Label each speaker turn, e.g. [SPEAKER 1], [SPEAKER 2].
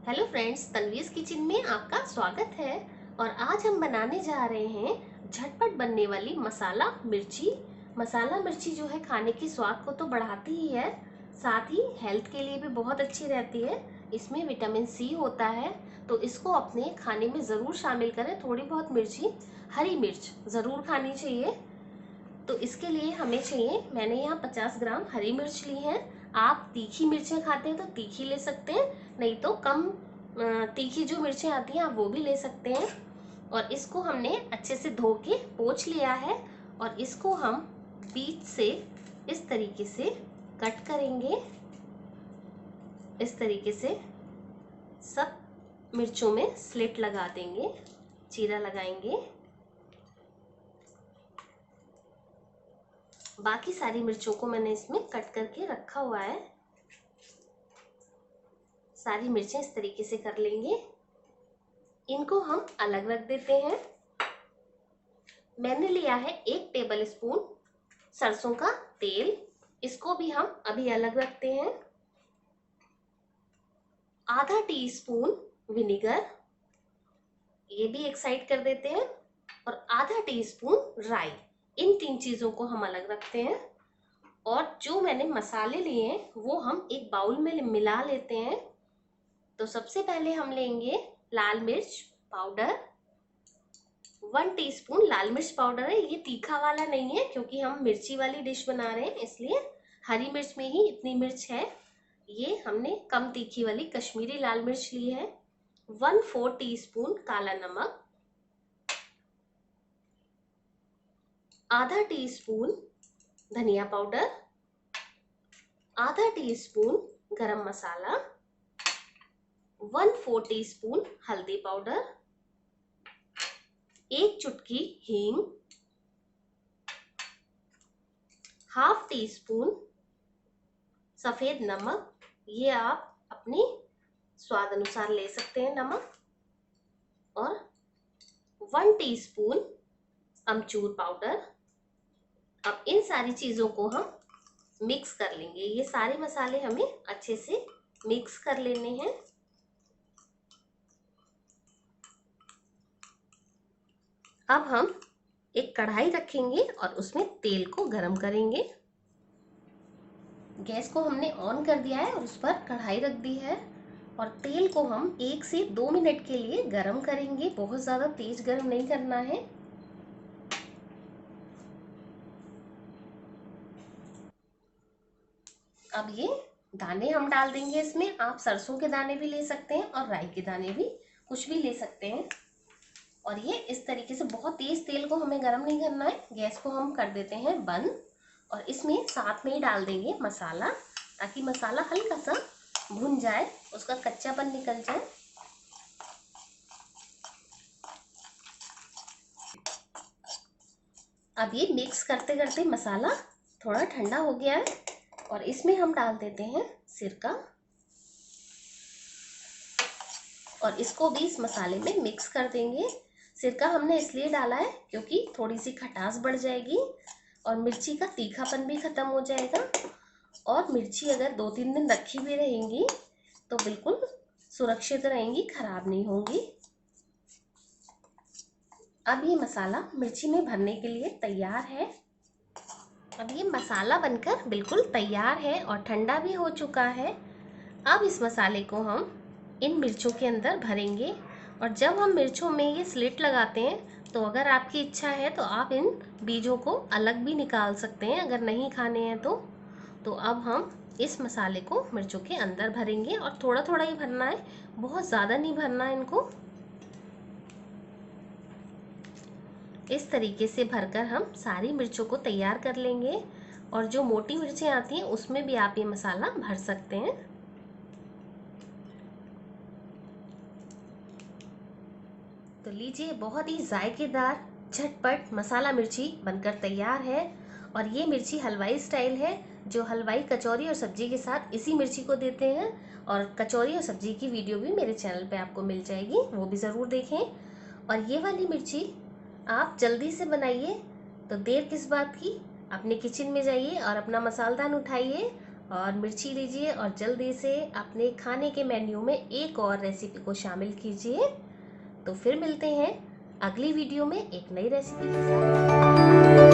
[SPEAKER 1] Hello friends, तन्वीज़ kitchen में आपका स्वागत है। और आज हम बनाने जा रहे हैं झटपट बनने वाली मसाला मिर्ची। मसाला मिर्ची जो है खाने की स्वाद को तो बढ़ाती ही है, साथ ही हेल्थ के लिए भी बहुत अच्छी रहती है। इसमें विटामिन सी होता है, तो इसको अपने खाने में ज़रूर शामिल करें। थोड़ी बहुत मिर्ची, हरी मिर्च ज़रूर खानी चाहिए। तो इसके लिए हमें चाहिए, मैंने यहाँ 50 ग्राम हरी मिर्च ली है। आप तीखी मिर्चें खाते हैं तो तीखी ले सकते हैं, नहीं तो कम तीखी जो मिर्चें आती हैं आप वो भी ले सकते हैं। और इसको हमने अच्छे से धो के पोंछ लिया है और इसको हम बीच से इस तरीके से कट करेंगे। इस तरीके से सब मिर्चों में स्लिट लगा देंगे, चीरा लगाएंगे। बाकी सारी मिर्चों को मैंने इसमें कट करके रखा हुआ है। सारी मिर्चें इस तरीके से कर लेंगे। इनको हम अलग रख देते हैं। मैंने लिया है 1 टेबल स्पून सरसों का तेल, इसको भी हम अभी अलग रखते हैं। आधा टीस्पून विनेगर, ये भी एक साइड कर देते हैं। और आधा टीस्पून राई, इन 3 चीजों को हम अलग रखते हैं। और जो मैंने मसाले लिए हैं वो हम एक बाउल में मिला लेते हैं। तो सबसे पहले हम लेंगे लाल मिर्च पाउडर, 1 टीस्पून लाल मिर्च पाउडर है। ये तीखा वाला नहीं है क्योंकि हम मिर्ची वाली डिश बना रहे हैं, इसलिए हरी मिर्च में ही इतनी मिर्च है। ये हमने कम तीखी वाली कश्मीरी लाल मिर्च ली है। 1/4 टीस्पून काला नमक, आधा टीस्पून धनिया पाउडर, आधा टीस्पून गरम मसाला, 1/4 टीस्पून हल्दी पाउडर, 1 चुटकी हींग, हाफ टीस्पून सफेद नमक, ये आप अपने स्वाद अनुसार ले सकते हैं नमक, और 1 टीस्पून अमचूर पाउडर। अब इन सारी चीजों को हम मिक्स कर लेंगे। ये सारे मसाले हमें अच्छे से मिक्स कर लेने हैं। अब हम एक कढ़ाई रखेंगे और उसमें तेल को गरम करेंगे। गैस को हमने ऑन कर दिया है और उस पर कढ़ाई रख दी है। और तेल को हम 1 से 2 मिनट के लिए गरम करेंगे। बहुत ज़्यादा तेज गरम नहीं करना है। अब ये दाने हम डाल देंगे इसमें। आप सरसों के दाने भी ले सकते हैं और राई के दाने भी, कुछ भी ले सकते हैं। और ये इस तरीके से बहुत तेज तेल को हमें गरम नहीं करना है। गैस को हम कर देते हैं बंद और इसमें साथ में ही डाल देंगे मसाला, ताकि मसाला हल्का सा भुन जाए, उसका कच्चापन निकल जाए। अब ये मिक्स करते करते मसाला थोड़ा ठंडा हो गया है और इसमें हम डाल देते हैं सिरका और इसको भी इस मसाले में मिक्स कर देंगे। सिरका हमने इसलिए डाला है क्योंकि थोड़ी सी खटास बढ़ जाएगी और मिर्ची का तीखापन भी खत्म हो जाएगा। और मिर्ची अगर 2-3 दिन रखी भी रहेंगी तो बिल्कुल सुरक्षित रहेंगी, खराब नहीं होंगी। अब ये मसाला मिर्ची में भरने के लिए तैयार है। अब ये मसाला बनकर बिल्कुल तैयार है और ठंडा भी हो चुका है। अब इस मसाले को हम इन मिर्चों के अंदर भरेंगे। और जब हम मिर्चों में ये स्लिट लगाते हैं तो अगर आपकी इच्छा है तो आप इन बीजों को अलग भी निकाल सकते हैं, अगर नहीं खाने हैं तो अब हम इस मसाले को मिर्चों के अंदर भरेंगे और थोड़ा थोड़ा ही भरना है, बहुत ज़्यादा नहीं भरना है इनको। इस तरीके से भरकर हम सारी मिर्चों को तैयार कर लेंगे। और जो मोटी मिर्चें आती हैं उसमें भी आप ये मसाला भर सकते हैं। तो लीजिए, बहुत ही जायकेदार झटपट मसाला मिर्ची बनकर तैयार है। और ये मिर्ची हलवाई स्टाइल है, जो हलवाई कचौरी और सब्जी के साथ इसी मिर्ची को देते हैं। और कचौरी और सब्जी की वीडियो भी मेरे चैनल पे आपको मिल जाएगी, वो भी ज़रूर देखें। और ये वाली मिर्ची आप जल्दी से बनाइए, तो देर किस बात की, अपने किचन में जाइए और अपना मसालदान उठाइए और मिर्ची लीजिए और जल्दी से अपने खाने के मेन्यू में एक और रेसिपी को शामिल कीजिए। तो फिर मिलते हैं अगली वीडियो में एक नई रेसिपी के साथ।